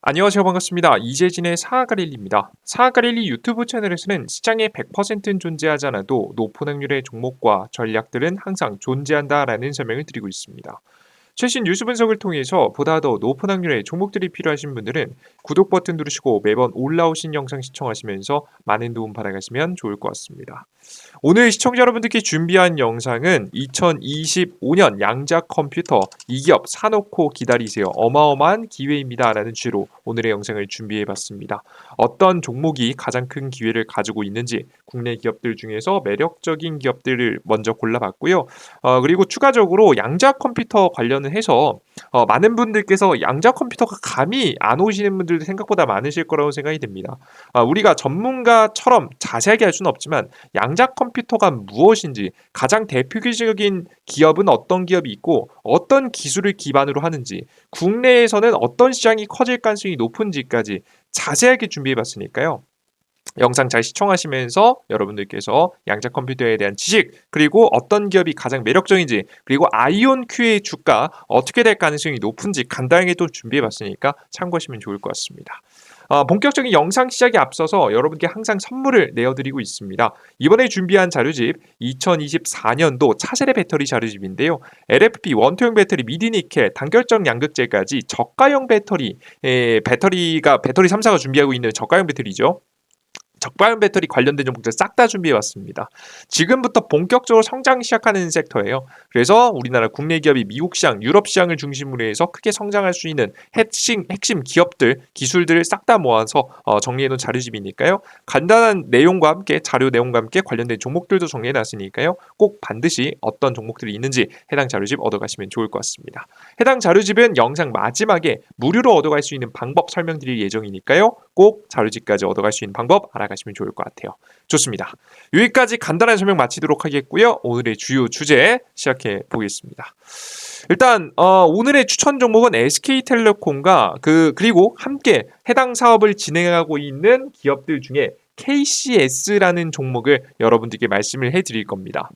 안녕하세요. 반갑습니다. 이재진의 사가릴리입니다. 사가릴리 유튜브 채널에서는 시장에 100%는 존재하지 않아도 높은 확률의 종목과 전략들은 항상 존재한다라는 설명을 드리고 있습니다. 최신 뉴스 분석을 통해서 보다 더 높은 확률의 종목들이 필요하신 분들은 구독 버튼 누르시고 매번 올라오신 영상 시청하시면서 많은 도움 받아가시면 좋을 것 같습니다. 오늘 시청자 여러분들께 준비한 영상은 2025년 양자 컴퓨터 이 기업 사놓고 기다리세요. 어마어마한 기회입니다. 라는 주제로 오늘의 영상을 준비해 봤습니다. 어떤 종목이 가장 큰 기회를 가지고 있는지 국내 기업들 중에서 매력적인 기업들을 먼저 골라봤고요. 그리고 추가적으로 양자 컴퓨터 관련을 해서 많은 분들께서 양자 컴퓨터가 감이 안 오시는 분들도 생각보다 많으실 거라고 생각이 됩니다. 우리가 전문가처럼 자세하게 할 수는 없지만 양자 컴퓨터가 무엇인지 가장 대표적인 기업은 어떤 기업이 있고 어떤 기술을 기반으로 하는지 국내에서는 어떤 시장이 커질 가능성이 높은지까지 자세하게 준비해 봤으니까요. 영상 잘 시청하시면서 여러분들께서 양자 컴퓨터에 대한 지식 그리고 어떤 기업이 가장 매력적인지 그리고 아이온큐의 주가 어떻게 될 가능성이 높은지 간단하게 또 준비해 봤으니까 참고하시면 좋을 것 같습니다. 본격적인 영상 시작에 앞서서 여러분께 항상 선물을 내어드리고 있습니다. 이번에 준비한 자료집 2024년도 차세대 배터리 자료집인데요. LFP 원통형 배터리 미디니켈 단결적 양극재까지 저가형 배터리가 배터리 3사가 준비하고 있는 저가형 배터리죠. 저가형 배터리 관련된 종목들 싹 다 준비해왔습니다. 지금부터 본격적으로 성장 시작하는 섹터예요. 그래서 우리나라 국내 기업이 미국 시장, 유럽 시장을 중심으로 해서 크게 성장할 수 있는 핵심 기업들, 기술들을 싹 다 모아서 정리해놓은 자료집이니까요. 간단한 내용과 함께 자료 내용과 함께 관련된 종목들도 정리해놨으니까요. 꼭 반드시 어떤 종목들이 있는지 해당 자료집 얻어가시면 좋을 것 같습니다. 해당 자료집은 영상 마지막에 무료로 얻어갈 수 있는 방법 설명드릴 예정이니까요. 꼭 자료집까지 얻어갈 수 있는 방법 알아가시면 좋을 것 같아요. 좋습니다. 여기까지 간단한 설명 마치도록 하겠고요. 오늘의 주요 주제 시작해 보겠습니다. 일단 오늘의 추천 종목은 SK텔레콤과 그리고 함께 해당 사업을 진행하고 있는 기업들 중에 KCS라는 종목을 여러분들께 말씀을 해드릴 겁니다.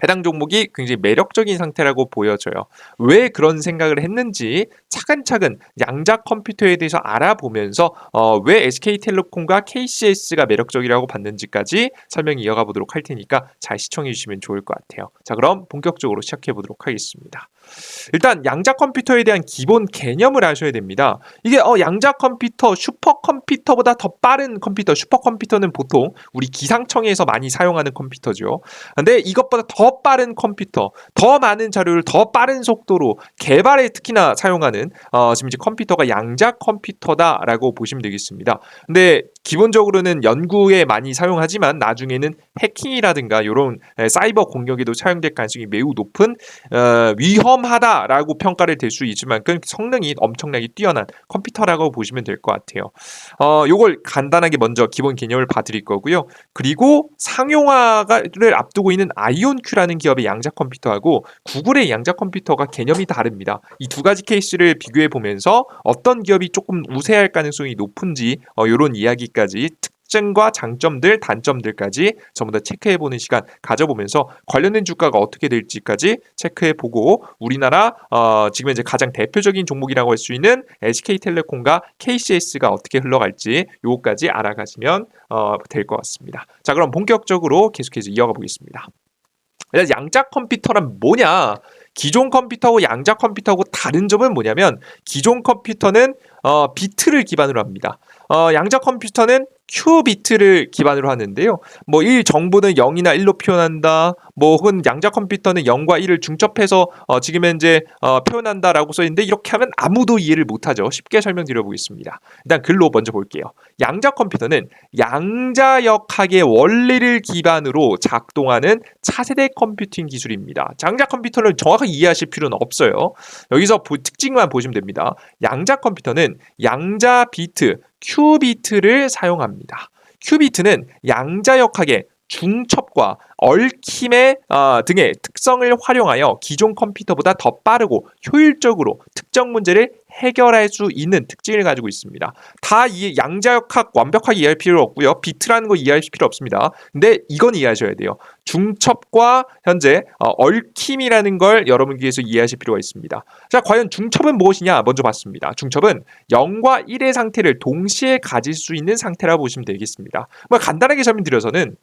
해당 종목이 굉장히 매력적인 상태라고 보여져요. 왜 그런 생각을 했는지 차근차근 양자 컴퓨터에 대해서 알아보면서 왜 SK텔레콤과 KCS가 매력적이라고 봤는지까지 설명 이어가 보도록 할 테니까 잘 시청해 주시면 좋을 것 같아요. 자, 그럼 본격적으로 시작해 보도록 하겠습니다. 일단 양자 컴퓨터에 대한 기본 개념을 아셔야 됩니다. 이게 양자 컴퓨터, 슈퍼컴퓨터보다 더 빠른 컴퓨터, 슈퍼컴퓨터는 보통 우리 기상청에서 많이 사용하는 컴퓨터죠. 근데 이것보다 더 빠른 컴퓨터, 더 많은 자료를 더 빠른 속도로 개발에 특히나 사용하는 지금 이제 컴퓨터가 양자 컴퓨터다라고 보시면 되겠습니다. 근데 기본적으로는 연구에 많이 사용하지만 나중에는 해킹이라든가 이런 사이버 공격에도 사용될 가능성이 매우 높은 위험하다라고 평가를 될 수 있을 만큼 성능이 엄청나게 뛰어난 컴퓨터라고 보시면 될 것 같아요. 요걸 간단하게 먼저 기본 개념을 봐드릴 거고요. 그리고 상용화를 앞두고 있는 아이온큐라는 기업의 양자 컴퓨터하고 구글의 양자 컴퓨터가 개념이 다릅니다. 이 두 가지 케이스를 비교해 보면서 어떤 기업이 조금 우세할 가능성이 높은지 이런 이야기까지 특징과 장점들, 단점들까지 전부 다 체크해보는 시간 가져보면서 관련된 주가가 어떻게 될지까지 체크해보고 우리나라 지금 이제 가장 대표적인 종목이라고 할 수 있는 SK텔레콤과 KCS가 어떻게 흘러갈지 요거까지 알아가시면 될 것 같습니다. 자, 그럼 본격적으로 계속해서 이어가 보겠습니다. 일단 양자 컴퓨터란 뭐냐? 기존 컴퓨터하고 양자 컴퓨터하고 다른 점은 뭐냐면 기존 컴퓨터는 비트를 기반으로 합니다. 양자 컴퓨터는 큐비트를 기반으로 하는데요. 뭐 1 정보는 0이나 1로 표현한다. 뭐 혹은 양자 컴퓨터는 0과 1을 중첩해서 지금 현재 표현한다라고 써 있는데 이렇게 하면 아무도 이해를 못하죠. 쉽게 설명드려 보겠습니다. 일단 글로 먼저 볼게요. 양자 컴퓨터는 양자역학의 원리를 기반으로 작동하는 차세대 컴퓨팅 기술입니다. 양자 컴퓨터를 정확하게 이해하실 필요는 없어요. 여기서 특징만 보시면 됩니다. 양자 컴퓨터는 양자 비트, 큐비트를 사용합니다. 큐비트는 양자역학의 중첩과 얽힘의 등의 특성을 활용하여 기존 컴퓨터보다 더 빠르고 효율적으로 특정 문제를 해결할 수 있는 특징을 가지고 있습니다. 다 이 양자역학 완벽하게 이해할 필요 없고요. 비트라는 거 이해하실 필요 없습니다. 근데 이건 이해하셔야 돼요. 중첩과 현재 얽힘이라는 걸 여러분께서 이해하실 필요가 있습니다. 자, 과연 중첩은 무엇이냐? 먼저 봤습니다. 중첩은 0과 1의 상태를 동시에 가질 수 있는 상태라고 보시면 되겠습니다. 간단하게 설명드려서는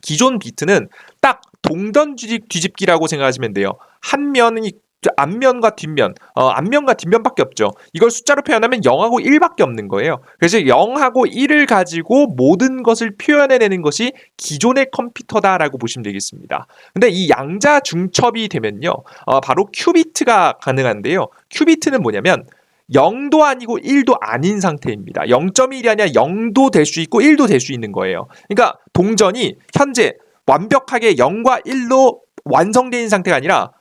기존 비트는 딱 동전 뒤집기라고 생각하시면 돼요. 한 면이 앞면과 뒷면, 앞면과 뒷면밖에 없죠. 이걸 숫자로 표현하면 0하고 1밖에 없는 거예요. 그래서 0하고 1을 가지고 모든 것을 표현해내는 것이 기존의 컴퓨터다라고 보시면 되겠습니다. 근데 이 양자 중첩이 되면요, 바로 큐비트가 가능한데요. 큐비트는 뭐냐면 0도 아니고 1도 아닌 상태입니다. 0.1이 아니라 0도 될 수 있고 1도 될 수 있는 거예요. 그러니까 동전이 현재 완벽하게 0과 1로 완성된 상태가 아니라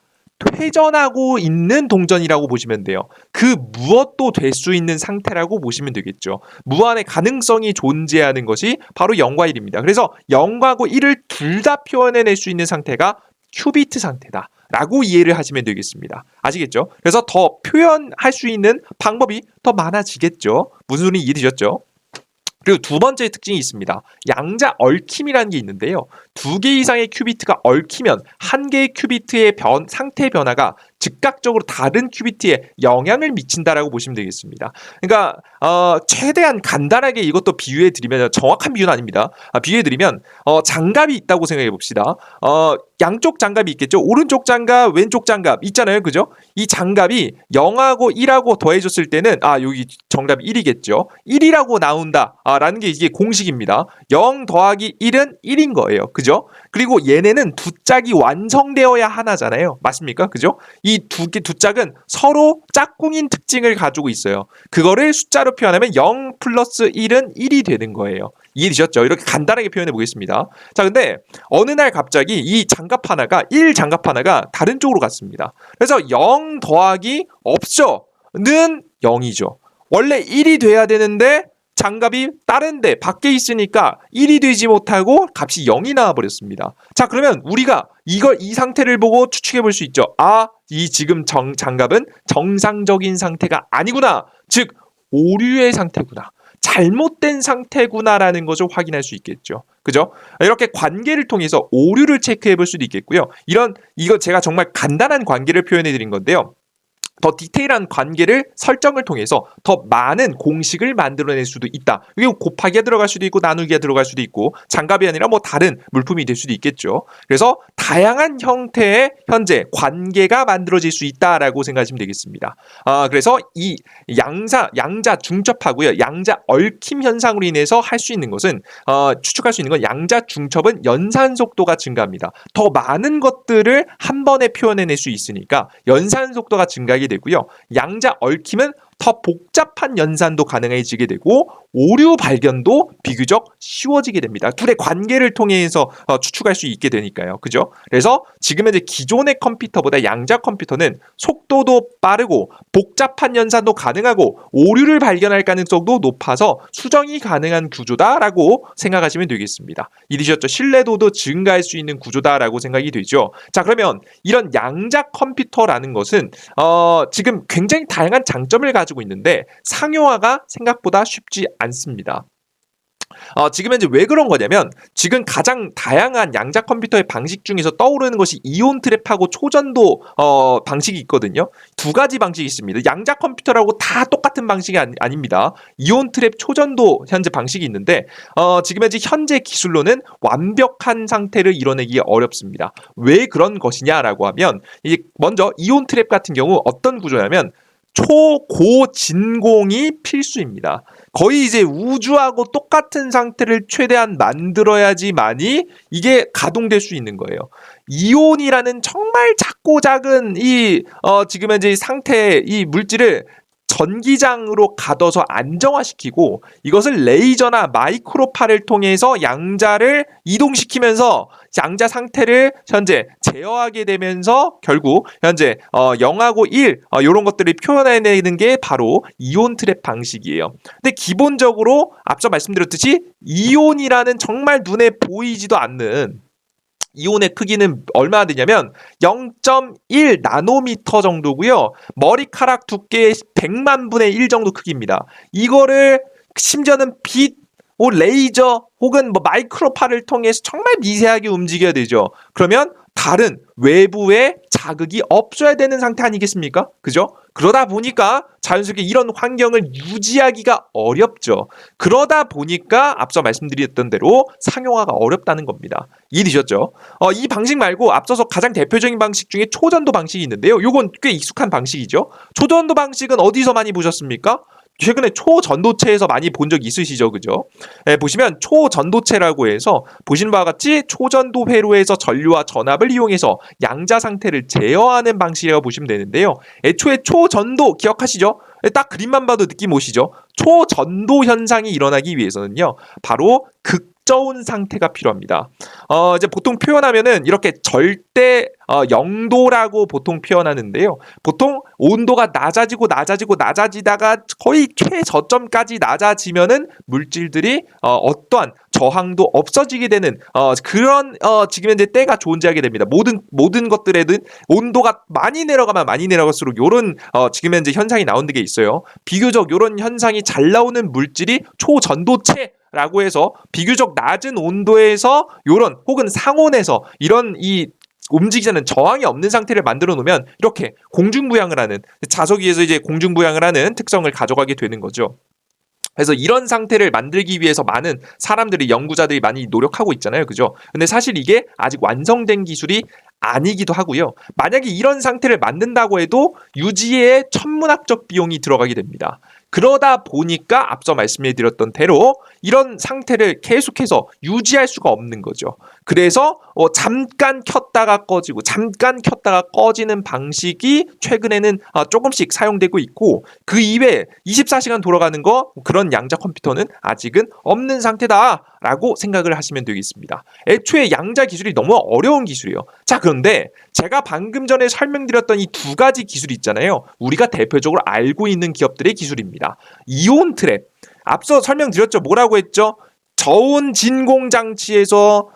회전하고 있는 동전이라고 보시면 돼요. 그 무엇도 될 수 있는 상태라고 보시면 되겠죠. 무한의 가능성이 존재하는 것이 바로 0과 1입니다. 그래서 0하고 1을 둘 다 표현해낼 수 있는 상태가 큐비트 상태다 라고 이해를 하시면 되겠습니다. 아시겠죠? 그래서 더 표현할 수 있는 방법이 더 많아지겠죠. 무슨 소리 이해되셨죠? 그리고 두 번째 특징이 있습니다. 양자 얽힘이라는 게 있는데요. 두 개 이상의 큐비트가 얽히면 한 개의 큐비트의 상태 변화가 즉각적으로 다른 큐비트에 영향을 미친다라고 보시면 되겠습니다. 그러니까 최대한 간단하게 이것도 비유해 드리면, 정확한 비유는 아닙니다. 비유해 드리면 장갑이 있다고 생각해 봅시다. 양쪽 장갑이 있겠죠. 오른쪽 장갑, 왼쪽 장갑 있잖아요. 그죠? 이 장갑이 0하고 1하고 더해졌을 때는 여기 정답이 1이겠죠. 1이라고 나온다. 라는 게 이게 공식입니다. 0 더하기 1은 1인 거예요. 그죠? 그리고 얘네는 두 짝이 완성되어야 하나잖아요. 맞습니까? 그죠? 이 두 짝은 서로 짝꿍인 특징을 가지고 있어요. 그거를 숫자로 표현하면 0 플러스 1은 1이 되는 거예요. 이해되셨죠? 이렇게 간단하게 표현해 보겠습니다. 자, 근데 어느 날 갑자기 이 장갑 하나가 1 장갑 하나가 다른 쪽으로 갔습니다. 그래서 0 더하기 없어는 0이죠. 원래 1이 돼야 되는데 장갑이 다른데 밖에 있으니까 1이 되지 못하고 값이 0이 나와버렸습니다. 자, 그러면 우리가 이 상태를 보고 추측해 볼 수 있죠. 이 지금 장갑은 정상적인 상태가 아니구나. 즉 오류의 상태구나. 잘못된 상태구나라는 것을 확인할 수 있겠죠. 그죠? 이렇게 관계를 통해서 오류를 체크해 볼 수도 있겠고요. 이거 제가 정말 간단한 관계를 표현해 드린 건데요. 더 디테일한 관계를 설정을 통해서 더 많은 공식을 만들어낼 수도 있다. 이게 곱하기가 들어갈 수도 있고 나누기가 들어갈 수도 있고 장갑이 아니라 다른 물품이 될 수도 있겠죠. 그래서 다양한 형태의 현재 관계가 만들어질 수 있다라고 생각하시면 되겠습니다. 그래서 이 양자 중첩하고요. 양자 얽힘 현상으로 인해서 할 수 있는 것은 추측할 수 있는 건 양자 중첩은 연산 속도가 증가합니다. 더 많은 것들을 한 번에 표현해낼 수 있으니까 연산 속도가 증가하게 되고요. 양자 얽힘은 더 복잡한 연산도 가능해지게 되고 오류 발견도 비교적 쉬워지게 됩니다. 둘의 관계를 통해서 추측할 수 있게 되니까요. 그죠? 그래서 지금 현재 기존의 컴퓨터보다 양자 컴퓨터는 속도도 빠르고 복잡한 연산도 가능하고 오류를 발견할 가능성도 높아서 수정이 가능한 구조다라고 생각하시면 되겠습니다. 이해되셨죠? 신뢰도도 증가할 수 있는 구조다라고 생각이 되죠. 자, 그러면 이런 양자 컴퓨터라는 것은 지금 굉장히 다양한 장점을 가지고 있는데 상용화가 생각보다 쉽지 않습니다. 지금 현재 왜 그런 거냐면 지금 가장 다양한 양자 컴퓨터의 방식 중에서 떠오르는 것이 이온 트랩하고 초전도 방식이 있거든요. 두 가지 방식이 있습니다. 양자 컴퓨터라고 다 똑같은 방식이 아닙니다. 이온 트랩 초전도 현재 방식이 있는데 지금 현재 기술로는 완벽한 상태를 이뤄내기 어렵습니다. 왜 그런 것이냐라고 하면 먼저 이온 트랩 같은 경우 어떤 구조냐면 초고진공이 필수입니다. 거의 이제 우주하고 똑같은 상태를 최대한 만들어야지만이 이게 가동될 수 있는 거예요. 이온이라는 정말 작고 작은 지금 현재 상태 이 물질을 전기장으로 가둬서 안정화시키고 이것을 레이저나 마이크로파를 통해서 양자를 이동시키면서 양자 상태를 현재 제어하게 되면서 결국 현재 0하고 1 이런 것들을 표현해내는 게 바로 이온 트랩 방식이에요. 근데 기본적으로 앞서 말씀드렸듯이 이온이라는 정말 눈에 보이지도 않는 이온의 크기는 얼마나 되냐면 0.1 나노미터 정도고요. 머리카락 두께의 100만 분의 1 정도 크기입니다. 이거를 심지어는 빛, 레이저 혹은 뭐 마이크로파를 통해서 정말 미세하게 움직여야 되죠. 그러면 다른 외부의 자극이 없어야 되는 상태 아니겠습니까? 그죠? 그러다 보니까 자연스럽게 이런 환경을 유지하기가 어렵죠. 그러다 보니까 앞서 말씀드렸던 대로 상용화가 어렵다는 겁니다. 이해되셨죠? 이 방식 말고 앞서서 가장 대표적인 방식 중에 초전도 방식이 있는데요. 요건 꽤 익숙한 방식이죠. 초전도 방식은 어디서 많이 보셨습니까? 최근에 초전도체에서 많이 본 적 있으시죠, 그죠? 보시면 초전도체라고 해서 보시는 바와 같이 초전도 회로에서 전류와 전압을 이용해서 양자 상태를 제어하는 방식이라고 보시면 되는데요. 애초에 초전도 기억하시죠? 딱 그림만 봐도 느낌 오시죠? 초전도 현상이 일어나기 위해서는요, 바로 극저온 상태가 필요합니다. 이제 보통 표현하면은 이렇게 절대 영도라고 보통 표현하는데요. 보통 온도가 낮아지다가 거의 최저점까지 낮아지면은 물질들이 어떠한 저항도 없어지게 되는 그런 지금 현재 때가 존재하게 됩니다. 모든 것들에는 온도가 많이 내려가면 많이 내려갈수록 요런 지금 현재 현상이 나오는 게 있어요. 비교적 요런 현상이 잘 나오는 물질이 초전도체 라고 해서 비교적 낮은 온도에서 요런 혹은 상온에서 이런 이 움직이지 않는 저항이 없는 상태를 만들어 놓으면 이렇게 공중부양을 하는, 자석 위에서 이제 공중부양을 하는 특성을 가져가게 되는 거죠. 그래서 이런 상태를 만들기 위해서 많은 사람들이, 연구자들이 많이 노력하고 있잖아요. 그죠? 근데 사실 이게 아직 완성된 기술이 아니기도 하고요. 만약에 이런 상태를 만든다고 해도 유지에 천문학적 비용이 들어가게 됩니다. 그러다 보니까 앞서 말씀해드렸던 대로 이런 상태를 계속해서 유지할 수가 없는 거죠. 그래서 잠깐 켰다가 꺼지고 잠깐 켰다가 꺼지는 방식이 최근에는 조금씩 사용되고 있고, 그 이외에 24시간 돌아가는 거, 그런 양자 컴퓨터는 아직은 없는 상태다라고 생각을 하시면 되겠습니다. 애초에 양자 기술이 너무 어려운 기술이에요. 자, 그런데 제가 방금 전에 설명드렸던 이 두 가지 기술이 있잖아요. 우리가 대표적으로 알고 있는 기업들의 기술입니다. 이온 트랩, 앞서 설명드렸죠. 뭐라고 했죠? 저온 진공장치에서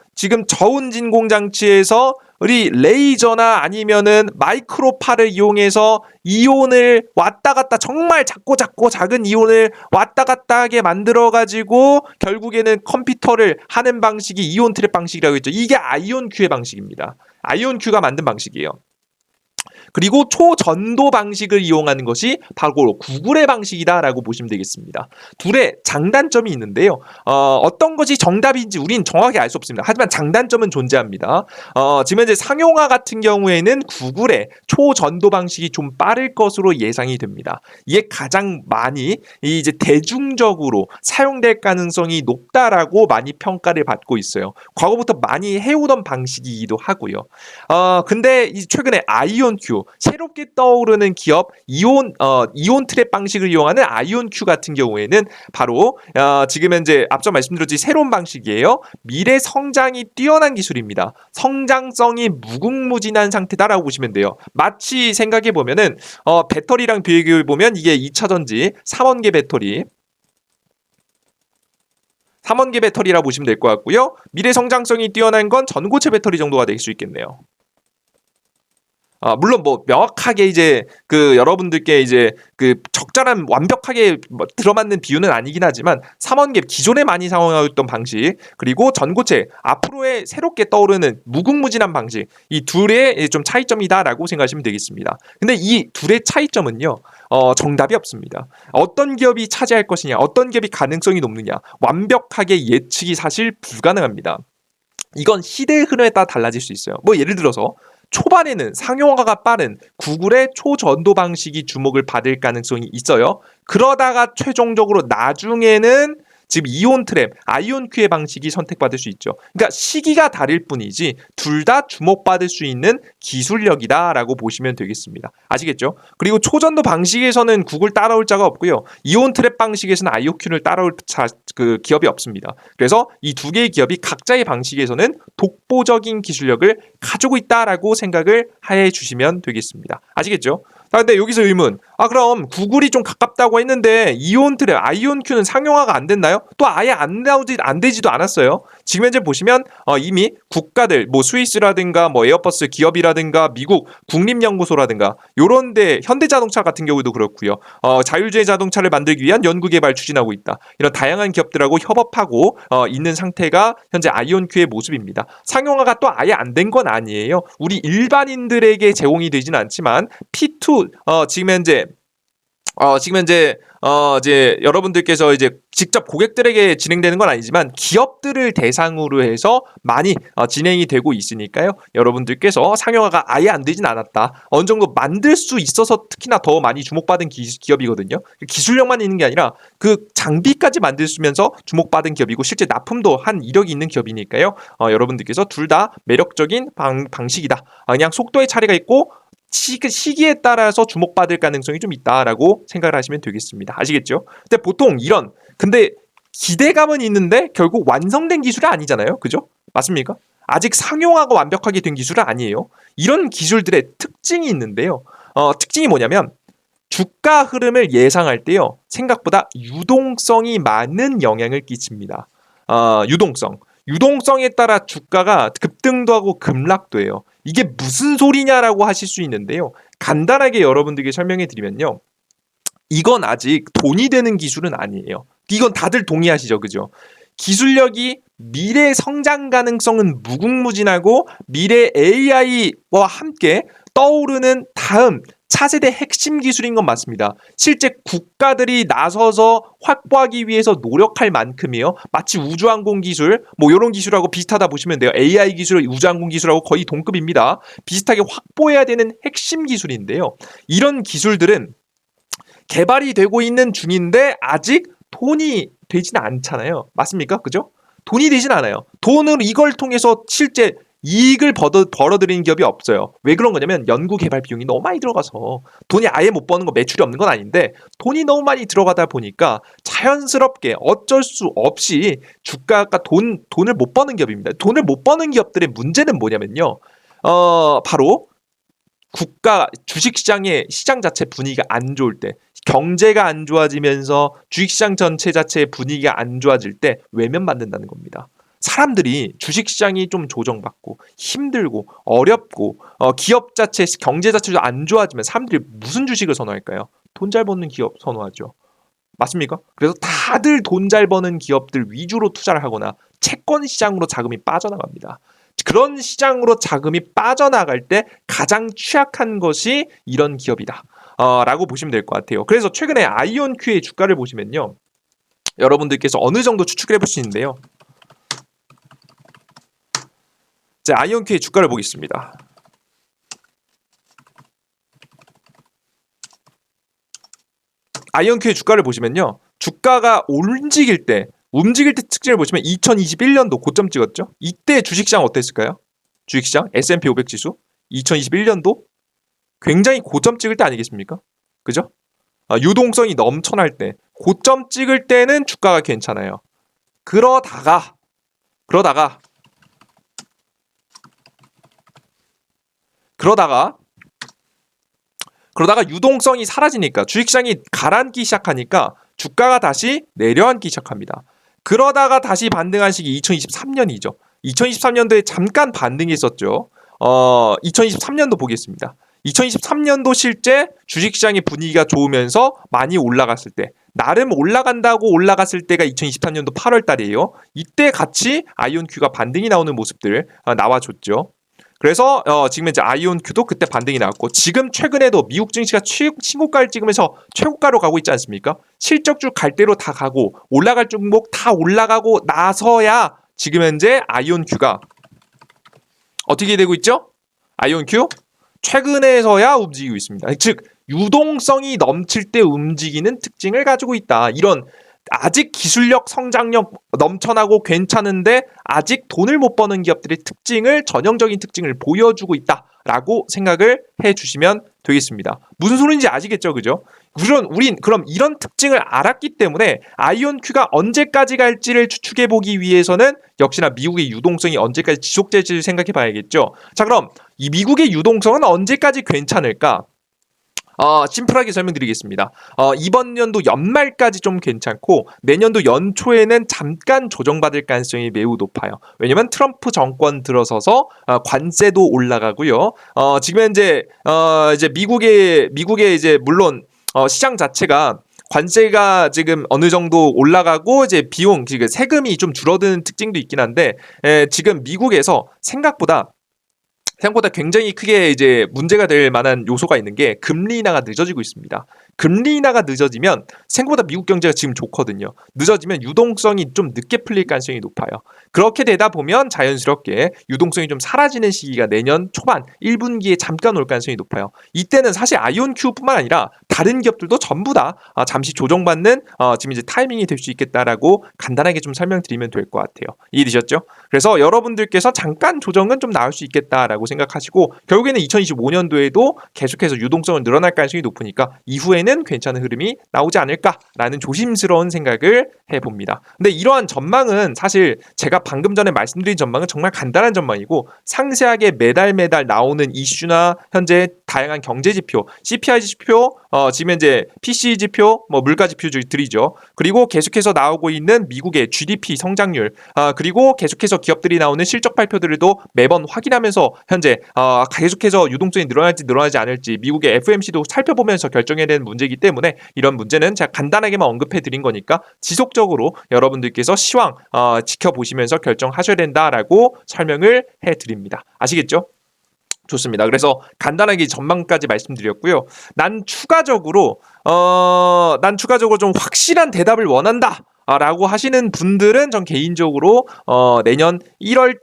우리 레이저나 아니면은 마이크로파를 이용해서 이온을 왔다 갔다, 정말 작고 작은 이온을 왔다 갔다 하게 만들어 가지고 결국에는 컴퓨터를 하는 방식이 이온 트랩 방식이라고 했죠. 이게 아이온 큐의 방식입니다. 아이온 큐가 만든 방식이에요. 그리고 초전도 방식을 이용하는 것이 바로 구글의 방식이다라고 보시면 되겠습니다. 둘의 장단점이 있는데요. 어떤 것이 정답인지 우린 정확히 알 수 없습니다. 하지만 장단점은 존재합니다. 지금 현재 상용화 같은 경우에는 구글의 초전도 방식이 좀 빠를 것으로 예상이 됩니다. 이게 가장 많이 이제 대중적으로 사용될 가능성이 높다라고 많이 평가를 받고 있어요. 과거부터 많이 해오던 방식이기도 하고요. 근데 최근에 아이온 큐, 새롭게 떠오르는 기업 이온 트랩 방식을 이용하는 아이온 큐 같은 경우에는 바로 지금 현재 앞서 말씀드렸듯이 새로운 방식이에요. 미래 성장이 뛰어난 기술입니다. 성장성이 무궁무진한 상태다라고 보시면 돼요. 마치 생각해 보면은 배터리랑 비교해 보면 이게 2차전지 3원계 배터리라 보시면 될 것 같고요. 미래 성장성이 뛰어난 건 전고체 배터리 정도가 될 수 있겠네요. 물론 뭐 명확하게 이제 여러분들께 이제 적절한 완벽하게 들어맞는 비유는 아니긴 하지만 3원계 기존에 많이 사용하였던 방식, 그리고 전고체 앞으로의 새롭게 떠오르는 무궁무진한 방식, 이 둘의 좀 차이점이다라고 생각하시면 되겠습니다. 근데 이 둘의 차이점은요, 정답이 없습니다. 어떤 기업이 차지할 것이냐, 어떤 기업이 가능성이 높느냐, 완벽하게 예측이 사실 불가능합니다. 이건 시대의 흐름에 따라 달라질 수 있어요. 뭐 예를 들어서 초반에는 상용화가 빠른 구글의 초전도 방식이 주목을 받을 가능성이 있어요. 그러다가 최종적으로 나중에는 지금 이온 트랩, 아이온 큐의 방식이 선택받을 수 있죠. 그러니까 시기가 다를 뿐이지 둘 다 주목받을 수 있는 기술력이다라고 보시면 되겠습니다. 아시겠죠? 그리고 초전도 방식에서는 구글 따라올 자가 없고요. 이온 트랩 방식에서는 아이온 큐를 따라올 기업이 없습니다. 그래서 이 두 개의 기업이 각자의 방식에서는 독보적인 기술력을 가지고 있다라고 생각을 해 주시면 되겠습니다. 아시겠죠? 근데 여기서 의문. 그럼 구글이 좀 가깝다고 했는데 이온트랩, 아이온큐는 상용화가 안 됐나요? 또 아예 안 되지도 않았어요. 지금 현재 보시면 이미 국가들, 뭐 스위스라든가 뭐 에어버스 기업이라든가 미국 국립연구소라든가 요런데 현대자동차 같은 경우도 그렇고요. 자율주행 자동차를 만들기 위한 연구개발 추진하고 있다. 이런 다양한 기업들하고 협업하고 있는 상태가 현재 아이온큐의 모습입니다. 상용화가 또 아예 안 된 건 아니에요. 우리 일반인들에게 제공이 되지는 않지만 P2 이제 여러분들께서 이제 직접 고객들에게 진행되는 건 아니지만 기업들을 대상으로 해서 많이 진행이 되고 있으니까요. 여러분들께서 상용화가 아예 안 되진 않았다. 어느 정도 만들 수 있어서 특히나 더 많이 주목받은 기업이거든요. 기술력만 있는 게 아니라 그 장비까지 만들면서 주목받은 기업이고 실제 납품도 한 이력이 있는 기업이니까요. 여러분들께서 둘 다 매력적인 방식이다. 그냥 속도의 차이가 있고 시기에 따라서 주목받을 가능성이 좀 있다라고 생각을 하시면 되겠습니다. 아시겠죠? 근데 보통 근데 기대감은 있는데 결국 완성된 기술이 아니잖아요. 그죠? 맞습니까? 아직 상용화가 완벽하게 된 기술은 아니에요. 이런 기술들의 특징이 있는데요. 특징이 뭐냐면 주가 흐름을 예상할 때요. 생각보다 유동성이 많은 영향을 끼칩니다. 유동성에 따라 주가가 급등도 하고 급락도 해요. 이게 무슨 소리냐라고 하실 수 있는데요. 간단하게 여러분들께 설명해 드리면요. 이건 아직 돈이 되는 기술은 아니에요. 이건 다들 동의하시죠, 그죠? 기술력이 미래 성장 가능성은 무궁무진하고 미래 AI와 함께 떠오르는 다음 차세대 핵심 기술인 건 맞습니다. 실제 국가들이 나서서 확보하기 위해서 노력할 만큼이요. 마치 우주항공 기술, 뭐 이런 기술하고 비슷하다 보시면 돼요. AI 기술, 우주항공 기술하고 거의 동급입니다. 비슷하게 확보해야 되는 핵심 기술인데요. 이런 기술들은 개발이 되고 있는 중인데 아직 돈이 되진 않잖아요. 맞습니까? 그죠? 돈이 되진 않아요. 돈으로 이걸 통해서 실제 이익을 벌어들이는 기업이 없어요. 왜 그런 거냐면 연구 개발 비용이 너무 많이 들어가서 돈이 아예 못 버는 거 매출이 없는 건 아닌데 돈이 너무 많이 들어가다 보니까 자연스럽게 어쩔 수 없이 주가가 돈을 못 버는 기업입니다. 돈을 못 버는 기업들의 문제는 뭐냐면요. 바로 주식시장의 시장 자체 분위기가 안 좋을 때, 경제가 안 좋아지면서 주식시장 전체 자체의 분위기가 안 좋아질 때 외면받는다는 겁니다. 사람들이 주식시장이 좀 조정받고 힘들고 어렵고 기업 자체, 경제 자체도 안 좋아지면 사람들이 무슨 주식을 선호할까요? 돈 잘 버는 기업 선호하죠. 맞습니까? 그래서 다들 돈 잘 버는 기업들 위주로 투자를 하거나 채권 시장으로 자금이 빠져나갑니다. 그런 시장으로 자금이 빠져나갈 때 가장 취약한 것이 이런 기업이다. 라고 보시면 될 것 같아요. 그래서 최근에 아이온큐의 주가를 보시면요. 여러분들께서 어느 정도 추측을 해볼 수 있는데요. 자, 아이온큐의 주가를 보겠습니다. 아이온큐의 주가를 보시면요. 주가가 움직일 때 특징을 보시면 2021년도 고점 찍었죠. 이때 주식시장 어땠을까요? 주식시장 S&P 500 지수 2021년도 굉장히 고점 찍을 때 아니겠습니까? 그죠? 유동성이 넘쳐날 때 고점 찍을 때는 주가가 괜찮아요. 그러다가 유동성이 사라지니까 주식시장이 가라앉기 시작하니까 주가가 다시 내려앉기 시작합니다. 그러다가 다시 반등한 시기 2023년이죠. 2023년도에 잠깐 반등이 있었죠. 2023년도 보겠습니다. 2023년도 실제 주식시장의 분위기가 좋으면서 많이 올라갔을 때, 나름 올라간다고 올라갔을 때가 2023년도 8월 달이에요. 이때 같이 아이온큐가 반등이 나오는 모습들 나와줬죠. 그래서 지금 이제 아이온큐도 그때 반등이 나왔고 지금 최근에도 미국 증시가 신고가를 찍으면서 최고가로 가고 있지 않습니까? 실적주 갈 대로 다 가고 올라갈 종목 다 올라가고 나서야 지금 현재 아이온큐가 어떻게 되고 있죠? 아이온큐 최근에서야 움직이고 있습니다. 즉 유동성이 넘칠 때 움직이는 특징을 가지고 있다. 이런 아직 기술력, 성장력 넘쳐나고 괜찮은데 아직 돈을 못 버는 기업들의 전형적인 특징을 보여주고 있다라고 생각을 해주시면 되겠습니다. 무슨 소리인지 아시겠죠, 그죠? 우린 그럼 이런 특징을 알았기 때문에 아이온큐가 언제까지 갈지를 추측해 보기 위해서는 역시나 미국의 유동성이 언제까지 지속될지를 생각해 봐야겠죠. 자, 그럼 이 미국의 유동성은 언제까지 괜찮을까? 심플하게 설명드리겠습니다. 이번 연도 연말까지 좀 괜찮고 내년도 연초에는 잠깐 조정받을 가능성이 매우 높아요. 왜냐면 트럼프 정권 들어서서 관세도 올라가고요. 지금 현재 이제 미국의 이제 물론 시장 자체가 관세가 지금 어느 정도 올라가고 이제 비용, 세금이 좀 줄어드는 특징도 있긴 한데 지금 미국에서 생각보다 굉장히 크게 이제 문제가 될 만한 요소가 있는 게 금리 인하가 늦어지고 있습니다. 금리 인하가 늦어지면 생각보다 미국 경제가 지금 좋거든요. 늦어지면 유동성이 좀 늦게 풀릴 가능성이 높아요. 그렇게 되다 보면 자연스럽게 유동성이 좀 사라지는 시기가 내년 초반 1분기에 잠깐 올 가능성이 높아요. 이때는 사실 아이온큐뿐만 아니라 다른 기업들도 전부 다 잠시 조정받는 지금 이제 타이밍이 될 수 있겠다라고 간단하게 좀 설명드리면 될 것 같아요. 이해되셨죠? 그래서 여러분들께서 잠깐 조정은 좀 나올 수 있겠다라고 생각하시고 결국에는 2025년도에도 계속해서 유동성은 늘어날 가능성이 높으니까 이후에는 괜찮은 흐름이 나오지 않을까라는 조심스러운 생각을 해봅니다. 근데 이러한 전망은 사실 제가 방금 전에 말씀드린 전망은 정말 간단한 전망이고 상세하게 매달 나오는 이슈나 현재 다양한 경제 지표, CPI 지표, 지금 현재 PCE 지표, 물가 지표들이죠. 그리고 계속해서 나오고 있는 미국의 GDP 성장률, 그리고 계속해서 기업들이 나오는 실적 발표들도 매번 확인하면서 현재 계속해서 유동성이 늘어나지 않을지 미국의 FOMC도 살펴보면서 결정해야 되는 문제이기 때문에 이런 문제는 제가 간단하게만 언급해 드린 거니까 지속적으로 여러분들께서 시황 지켜보시면서 결정하셔야 된다라고 설명을 해 드립니다. 아시겠죠? 좋습니다. 그래서 간단하게 전망까지 말씀드렸고요. 난 추가적으로 좀 확실한 대답을 원한다. 라고 하시는 분들은 전 개인적으로 내년 1월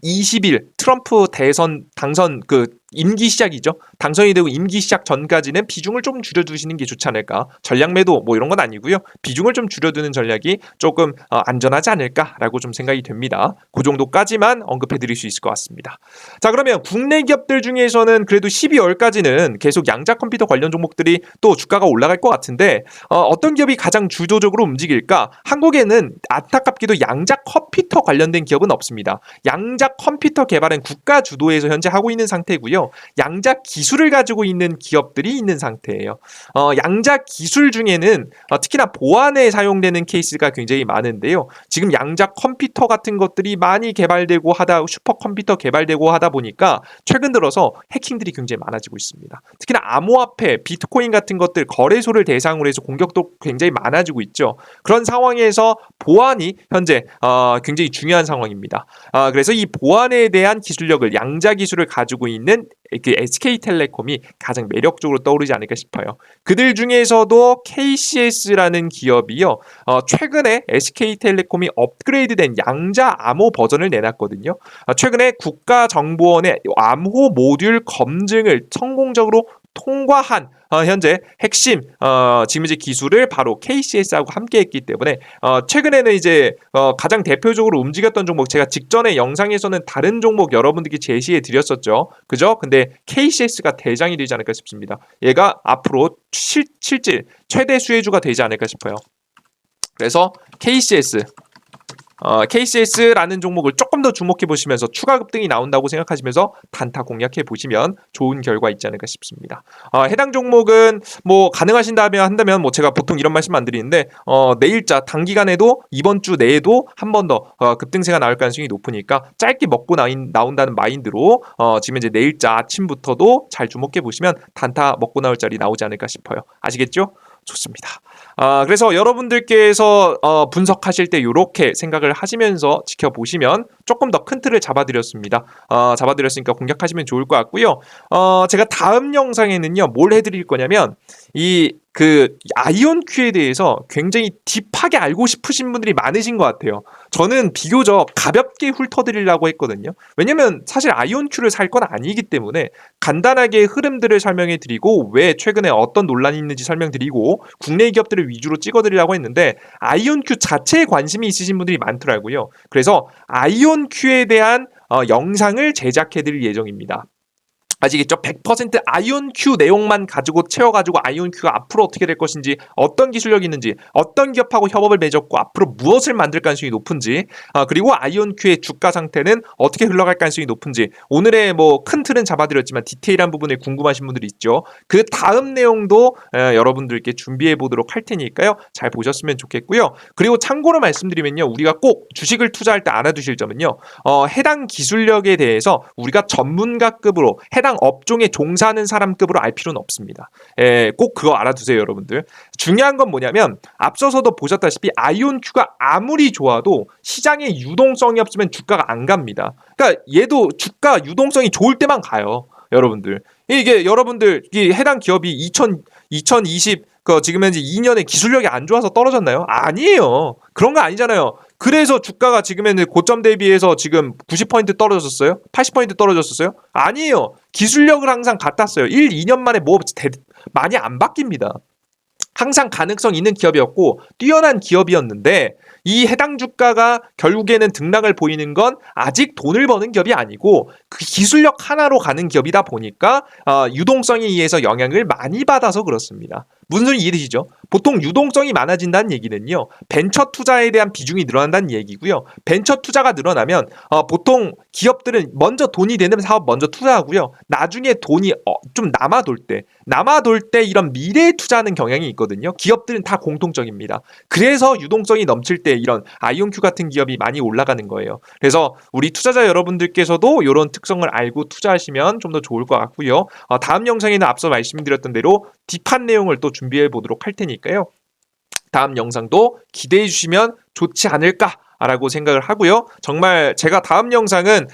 20일 트럼프 당선 임기 시작이죠. 당선이 되고 임기 시작 전까지는 비중을 좀 줄여두시는 게 좋지 않을까. 전략 매도 이런 건 아니고요. 비중을 좀 줄여두는 전략이 조금 안전하지 않을까라고 좀 생각이 됩니다. 그 정도까지만 언급해드릴 수 있을 것 같습니다. 자, 그러면 국내 기업들 중에서는 그래도 12월까지는 계속 양자 컴퓨터 관련 종목들이 또 주가가 올라갈 것 같은데 어떤 기업이 가장 주도적으로 움직일까? 한국에는 안타깝게도 양자 컴퓨터 관련된 기업은 없습니다. 양자 컴퓨터 개발은 국가 주도에서 현재 하고 있는 상태고요. 양자 기술을 가지고 있는 기업들이 있는 상태예요. 양자 기술 중에는 특히나 보안에 사용되는 케이스가 굉장히 많은데요. 지금 양자 컴퓨터 같은 것들이 많이 개발되고 슈퍼컴퓨터 개발되고 하다 보니까 최근 들어서 해킹들이 굉장히 많아지고 있습니다. 특히나 암호화폐, 비트코인 같은 것들 거래소를 대상으로 해서 공격도 굉장히 많아지고 있죠. 그런 상황에서 보안이 현재 굉장히 중요한 상황입니다. 그래서 이 보안에 대한 기술력을 양자 기술을 가지고 있는 그 SK텔레콤이 가장 매력적으로 떠오르지 않을까 싶어요. 그들 중에서도 KCS라는 기업이요. 최근에 SK텔레콤이 업그레이드된 양자 암호 버전을 내놨거든요. 최근에 국가정보원의 암호 모듈 검증을 성공적으로 통과한 현재 핵심 지금 이제 기술을 바로 KCS하고 함께했기 때문에 최근에는 이제 가장 대표적으로 움직였던 종목 제가 직전에 영상에서는 다른 종목 여러분들께 제시해 드렸었죠. 그죠? 근데 KCS가 대장이 되지 않을까 싶습니다. 얘가 앞으로 실질 최대 수혜주가 되지 않을까 싶어요. 그래서 KCS라는 종목을 조금 더 주목해 보시면서 추가 급등이 나온다고 생각하시면서 단타 공략해 보시면 좋은 결과 있지 않을까 싶습니다. 해당 종목은 한다면 제가 보통 이런 말씀 안 드리는데 내일자 단기간에도 이번 주 내에도 한 번 더 급등세가 나올 가능성이 높으니까 짧게 먹고 나온다는 마인드로 지금 이제 내일자 아침부터도 잘 주목해 보시면 단타 먹고 나올 자리 나오지 않을까 싶어요. 아시겠죠? 좋습니다. 그래서 여러분들께서 분석하실 때 이렇게 생각을 하시면서 지켜보시면 조금 더 큰 틀을 잡아드렸습니다. 잡아드렸으니까 공략하시면 좋을 것 같고요. 제가 다음 영상에는요 뭘 해드릴 거냐면 아이온큐에 대해서 굉장히 딥하게 알고 싶으신 분들이 많으신 것 같아요. 저는 비교적 가볍게 훑어드리려고 했거든요. 왜냐면 사실 아이온큐를 살 건 아니기 때문에 간단하게 흐름들을 설명해 드리고 왜 최근에 어떤 논란이 있는지 설명드리고 국내 기업들을 위주로 찍어드리려고 했는데 아이온큐 자체에 관심이 있으신 분들이 많더라고요. 그래서 아이온큐에 대한 영상을 제작해 드릴 예정입니다. 아시겠죠? 100% 아이온큐 내용만 가지고 채워가지고 아이온큐가 앞으로 어떻게 될 것인지, 어떤 기술력이 있는지, 어떤 기업하고 협업을 맺었고 앞으로 무엇을 만들 가능성이 높은지, 그리고 아이온큐의 주가 상태는 어떻게 흘러갈 가능성이 높은지, 오늘의 뭐 큰 틀은 잡아드렸지만 디테일한 부분에 궁금하신 분들이 있죠. 그 다음 내용도 여러분들께 준비해 보도록 할 테니까요. 잘 보셨으면 좋겠고요. 그리고 참고로 말씀드리면요, 우리가 꼭 주식을 투자할 때 알아두실 점은요, 해당 기술력에 대해서 우리가 전문가급으로 해당 업종에 종사하는 사람급으로 알 필요는 없습니다. 꼭 그거 알아두세요, 여러분들. 중요한 건 뭐냐면 앞서서도 보셨다시피 아이온큐가 아무리 좋아도 시장에 유동성이 없으면 주가가 안 갑니다. 그러니까 얘도 주가 유동성이 좋을 때만 가요, 여러분들. 이게 여러분들 이 해당 기업이 2020 지금 현재 2년에 기술력이 안 좋아서 떨어졌나요? 아니에요. 그런 거 아니잖아요. 그래서 주가가 지금은 고점 대비해서 지금 90포인트 떨어졌어요? 80포인트 떨어졌었어요? 아니에요. 기술력을 항상 같았어요. 1, 2년 만에 많이 안 바뀝니다. 항상 가능성 있는 기업이었고 뛰어난 기업이었는데, 이 해당 주가가 결국에는 등락을 보이는 건 아직 돈을 버는 기업이 아니고 그 기술력 하나로 가는 기업이다 보니까 유동성에 의해서 영향을 많이 받아서 그렇습니다. 무슨 소리 이해되시죠? 보통 유동성이 많아진다는 얘기는요, 벤처 투자에 대한 비중이 늘어난다는 얘기고요. 벤처 투자가 늘어나면 보통 기업들은 먼저 돈이 되는 사업 먼저 투자하고요. 나중에 돈이 좀 남아돌 때 이런 미래에 투자하는 경향이 있거든요. 기업들은 다 공통적입니다. 그래서 유동성이 넘칠 때 이런 아이온큐 같은 기업이 많이 올라가는 거예요. 그래서 우리 투자자 여러분들께서도 이런 특성을 알고 투자하시면 좀 더 좋을 것 같고요. 다음 영상에는 앞서 말씀드렸던 대로 딥한 내용을 또 준비해 보도록 할 테니까요. 다음 영상도 기대해 주시면 좋지 않을까라고 생각을 하고요. 정말 제가 다음 영상은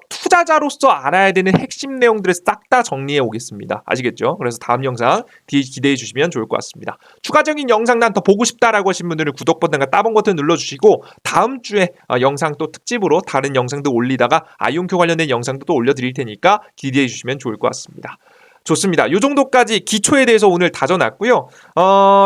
투자자로서 알아야 되는 핵심 내용들을 싹 다 정리해 오겠습니다. 아시겠죠? 그래서 다음 영상 기대해 주시면 좋을 것 같습니다. 추가적인 영상 난 더 보고 싶다라고 하신 분들은 구독 버튼과 따봉 버튼 눌러주시고, 다음 주에 영상 또 특집으로 다른 영상도 올리다가 아이온큐 관련된 영상도 또 올려드릴 테니까 기대해 주시면 좋을 것 같습니다. 좋습니다. 이 정도까지 기초에 대해서 오늘 다져놨고요.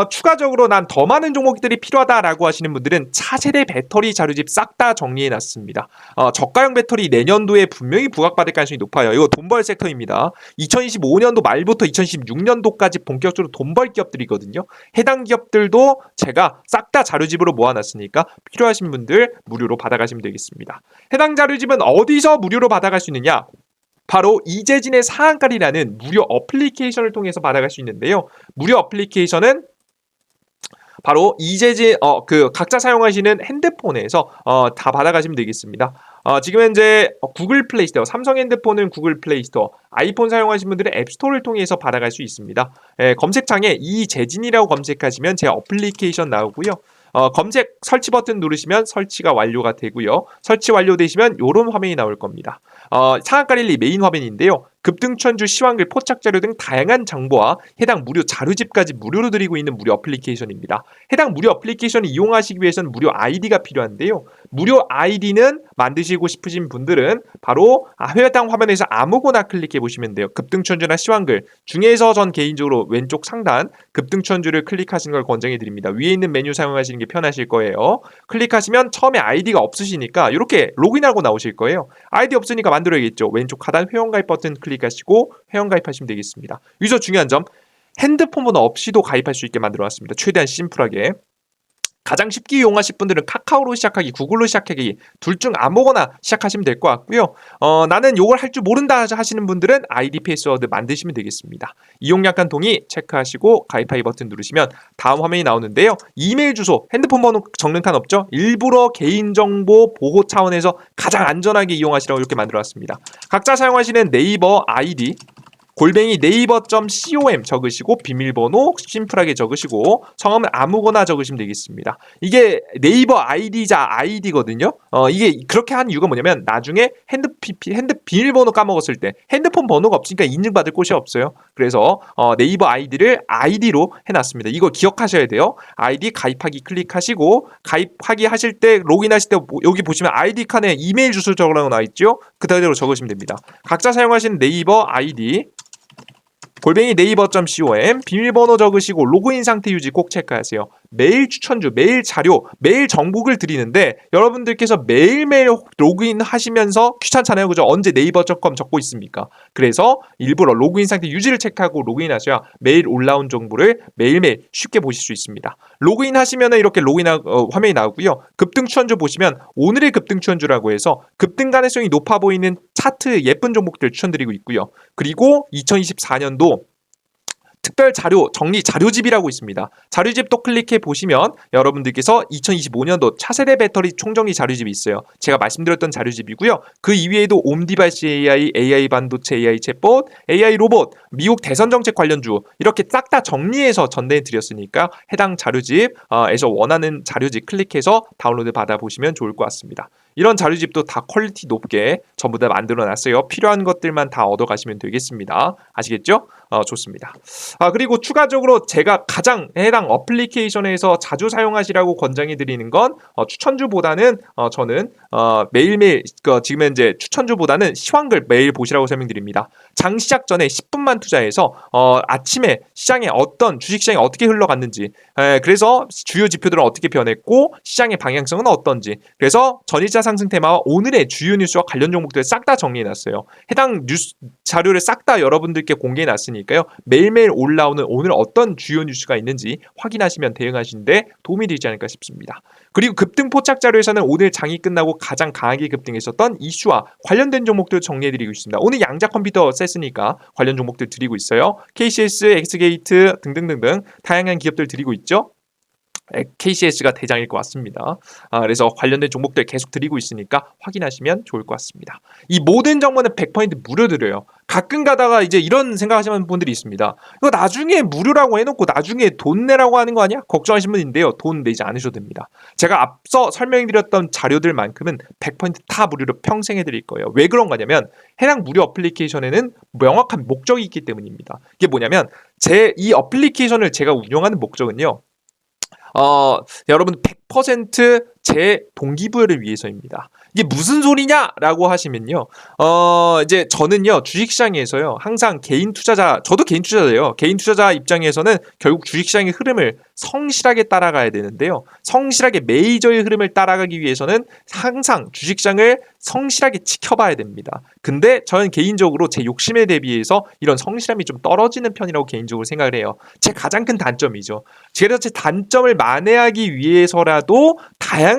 추가적으로 난 더 많은 종목들이 필요하다라고 하시는 분들은 차세대 배터리 자료집 싹 다 정리해놨습니다. 저가형 배터리 내년도에 분명히 부각받을 가능성이 높아요. 이거 돈벌 섹터입니다. 2025년도 말부터 2026년도까지 본격적으로 돈벌 기업들이거든요. 해당 기업들도 제가 싹 다 자료집으로 모아놨으니까 필요하신 분들 무료로 받아가시면 되겠습니다. 해당 자료집은 어디서 무료로 받아갈 수 있느냐? 바로 이재진의 상한가리라는 무료 어플리케이션을 통해서 받아갈 수 있는데요. 무료 어플리케이션은 바로 이재진 각자 사용하시는 핸드폰에서 다 받아가시면 되겠습니다. 지금 현재 구글 플레이스토어, 삼성 핸드폰은 구글 플레이스토어, 아이폰 사용하시는 분들은 앱스토어를 통해서 받아갈 수 있습니다. 검색창에 이재진이라고 검색하시면 제 어플리케이션 나오고요. 검색 설치 버튼 누르시면 설치가 완료가 되고요. 설치 완료되시면 이런 화면이 나올 겁니다. 상한가릴리 메인 화면인데요. 급등천주, 시황글, 포착자료 등 다양한 정보와 해당 무료 자료집까지 무료로 드리고 있는 무료 어플리케이션입니다. 해당 무료 어플리케이션을 이용하시기 위해서는 무료 아이디가 필요한데요. 무료 아이디는 만드시고 싶으신 분들은 바로 해당 화면에서 아무거나 클릭해 보시면 돼요. 급등천주나 시황글 중에서 전 개인적으로 왼쪽 상단 급등천주를 클릭하시는 걸 권장해 드립니다. 위에 있는 메뉴 사용하시는 게 편하실 거예요. 클릭하시면 처음에 아이디가 없으시니까 이렇게 로그인하고 나오실 거예요. 아이디 없으니까 만들어야겠죠. 왼쪽 하단 회원가입 버튼 클릭하시고 회원가입하시면 되겠습니다. 여기서 중요한 점, 핸드폰 번호 없이도 가입할 수 있게 만들어놨습니다. 최대한 심플하게. 가장 쉽게 이용하실 분들은 카카오로 시작하기, 구글로 시작하기 둘 중 아무거나 시작하시면 될 것 같고요. 나는 이걸 할 줄 모른다 하시는 분들은 아이디 패스워드 만드시면 되겠습니다. 이용약관 동의 체크하시고 가입하기 버튼 누르시면 다음 화면이 나오는데요. 이메일 주소, 핸드폰 번호 적는 칸 없죠? 일부러 개인정보 보호 차원에서 가장 안전하게 이용하시라고 이렇게 만들어놨습니다. 각자 사용하시는 네이버 아이디 골뱅이 네이버.com 적으시고 비밀번호 심플하게 적으시고 성함은 아무거나 적으시면 되겠습니다. 이게 네이버 아이디자 아이디거든요. 이게 그렇게 한 이유가 뭐냐면 나중에 핸드 비밀번호 까먹었을 때 핸드폰 번호가 없으니까 인증받을 곳이 없어요. 그래서 네이버 아이디를 아이디로 해놨습니다. 이거 기억하셔야 돼요. 아이디 가입하기 클릭하시고 가입하기 하실 때 로그인하실 때 여기 보시면 아이디 칸에 이메일 주소 적으라고 나와 있죠. 그대로 적으시면 됩니다. 각자 사용하시는 네이버 아이디 골뱅이 네이버.com 비밀번호 적으시고 로그인 상태 유지 꼭 체크하세요. 매일 추천주, 매일 자료, 매일 정보를 드리는데 여러분들께서 매일매일 로그인 하시면서 귀찮잖아요. 그죠? 언제 네이버.com 적고 있습니까? 그래서 일부러 로그인 상태 유지를 체크하고 로그인하셔야 매일 올라온 정보를 매일매일 쉽게 보실 수 있습니다. 로그인 하시면 이렇게 화면이 나오고요. 급등 추천주 보시면 오늘의 급등 추천주라고 해서 급등 가능성이 높아 보이는 차트 예쁜 종목들 추천드리고 있고요. 그리고 2024년도 특별 자료 정리 자료집이라고 있습니다. 자료집 또 클릭해 보시면 여러분들께서 2025년도 차세대 배터리 총정리 자료집이 있어요. 제가 말씀드렸던 자료집이고요. 그 이외에도 옴디바이스 AI, AI 반도체, AI 챗봇, AI 로봇, 미국 대선 정책 관련주 이렇게 싹 다 정리해서 전달해 드렸으니까 해당 자료집에서 원하는 자료집 클릭해서 다운로드 받아보시면 좋을 것 같습니다. 이런 자료집도 다 퀄리티 높게 전부 다 만들어 놨어요. 필요한 것들만 다 얻어가시면 되겠습니다. 아시겠죠? 좋습니다. 그리고 추가적으로 제가 가장 해당 어플리케이션에서 자주 사용하시라고 권장해 드리는 건 추천주보다는 저는 매일매일 지금 현재 추천주보다는 시황글 매일 보시라고 설명드립니다. 장 시작 전에 10분만 투자해서 아침에 시장에 주식시장이 어떻게 흘러갔는지 그래서 주요 지표들은 어떻게 변했고 시장의 방향성은 어떤지 그래서 전일자 상승 테마와 오늘의 주요 뉴스와 관련 종목들을 싹 다 정리해놨어요. 해당 뉴스 자료를 싹 다 여러분들께 공개해놨으니까요. 매일매일 올라오는 오늘 어떤 주요 뉴스가 있는지 확인하시면 대응하시는데 도움이 되지 않을까 싶습니다. 그리고 급등 포착 자료에서는 오늘 장이 끝나고 가장 강하게 급등했었던 이슈와 관련된 종목들 정리해드리고 있습니다. 오늘 양자 컴퓨터 셌으니까 관련 종목들 드리고 있어요. KCS, 엑스게이트 등등등등 다양한 기업들 드리고 있죠. KCS가 대장일 것 같습니다. 그래서 관련된 종목들 계속 드리고 있으니까 확인하시면 좋을 것 같습니다. 이 모든 정보는 100% 무료 드려요. 가끔 가다가 이제 이런 생각하시는 분들이 있습니다. 이거 나중에 무료라고 해놓고 나중에 돈 내라고 하는 거 아니야? 걱정하시는 분인데요. 돈 내지 않으셔도 됩니다. 제가 앞서 설명드렸던 자료들만큼은 100%다 무료로 평생 해드릴 거예요. 왜 그런 거냐면 해당 무료 어플리케이션에는 명확한 목적이 있기 때문입니다. 이게 뭐냐면 이 어플리케이션을 제가 운영하는 목적은요. 여러분 100% 동기부여를 위해서입니다. 이게 무슨 소리냐라고 하시면요. 이제 저는요 주식시장에서요 항상 저도 개인 투자자예요. 개인 투자자 입장에서는 결국 주식시장의 흐름을 성실하게 따라가야 되는데요. 성실하게 메이저의 흐름을 따라가기 위해서는 항상 주식시장을 성실하게 지켜봐야 됩니다. 근데 저는 개인적으로 제 욕심에 대비해서 이런 성실함이 좀 떨어지는 편이라고 개인적으로 생각을 해요. 제 가장 큰 단점이죠. 그래서 제 단점을 만회하기 위해서라도 다양한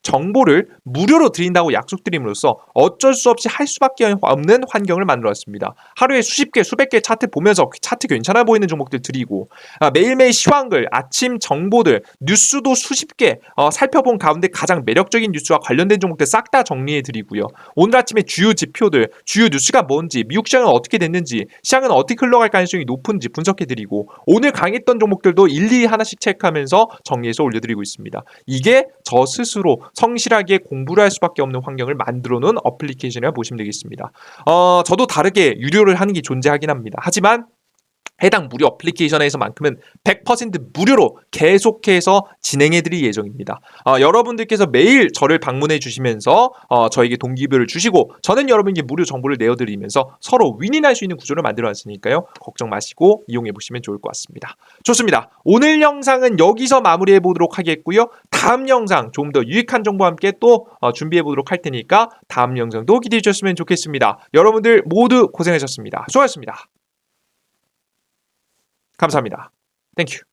정보를 무료로 드린다고 약속드림으로써 어쩔 수 없이 할 수밖에 없는 환경을 만들었습니다. 하루에 수십 개, 수백 개 차트 보면서 차트 괜찮아 보이는 종목들 드리고 매일매일 시황글, 아침 정보들, 뉴스도 수십 개 살펴본 가운데 가장 매력적인 뉴스와 관련된 종목들 싹 다 정리해 드리고요. 오늘 아침에 주요 지표들, 주요 뉴스가 뭔지, 미국 시장은 어떻게 됐는지, 시장은 어떻게 흘러갈 가능성이 높은지 분석해 드리고 오늘 강했던 종목들도 일일이 하나씩 체크하면서 정리해서 올려드리고 있습니다. 이게 저 스스로 성실하게 공부를 할 수밖에 없는 환경을 만들어 놓은 어플리케이션이라고 보시면 되겠습니다. 저도 다르게 유료를 하는 게 존재하긴 합니다. 하지만 해당 무료 어플리케이션에서만큼은 100% 무료로 계속해서 진행해드릴 예정입니다. 여러분들께서 매일 저를 방문해 주시면서 저에게 동기부여를 주시고 저는 여러분께 무료 정보를 내어드리면서 서로 윈윈할 수 있는 구조를 만들어놨으니까요. 걱정 마시고 이용해 보시면 좋을 것 같습니다. 좋습니다. 오늘 영상은 여기서 마무리해 보도록 하겠고요. 다음 영상 좀 더 유익한 정보와 함께 또 준비해 보도록 할 테니까 다음 영상도 기대해 주셨으면 좋겠습니다. 여러분들 모두 고생하셨습니다. 수고하셨습니다. 감사합니다. 땡큐.